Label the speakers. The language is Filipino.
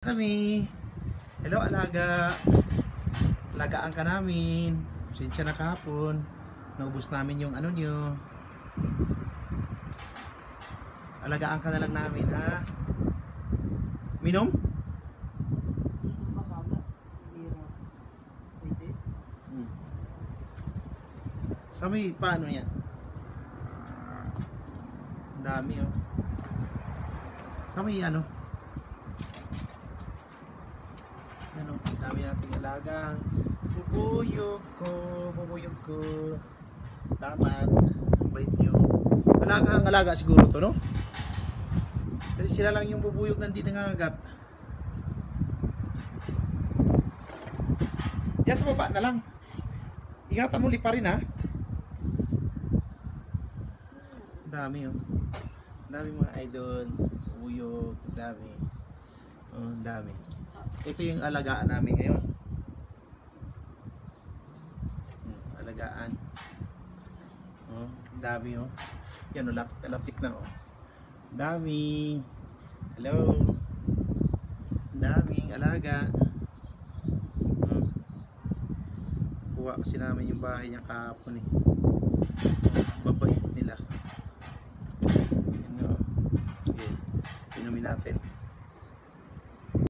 Speaker 1: Kami. Hello alaga. Alagaan ka namin. Pasensya na kahapon. Naubos namin yung ano nyo. Alagaan ka na lang namin ha. Minom? Sa may paano yan? Ang dami oh. Sa may ano? Ano, dami nating alagang bubuyog ko. Dapat, ang bait nyo. Alaga siguro to, no? Kasi sila lang yung bubuyog na hindi nangangagat. Yan sa baba na lang. Ingatan mo lipa rin ha. Dami oh. Dami mga idol. Bubuyog, dami. Oh, dami. Ito yung alagaan namin ngayon. Alagaan. Oh, dami oh. Yan oh, lapit na oh. Dami. Hello. Daming alaga. Kuha kasi namin yung bahay niya kahapon eh. Babait nila. Yan oh. Okay. Inumin natin.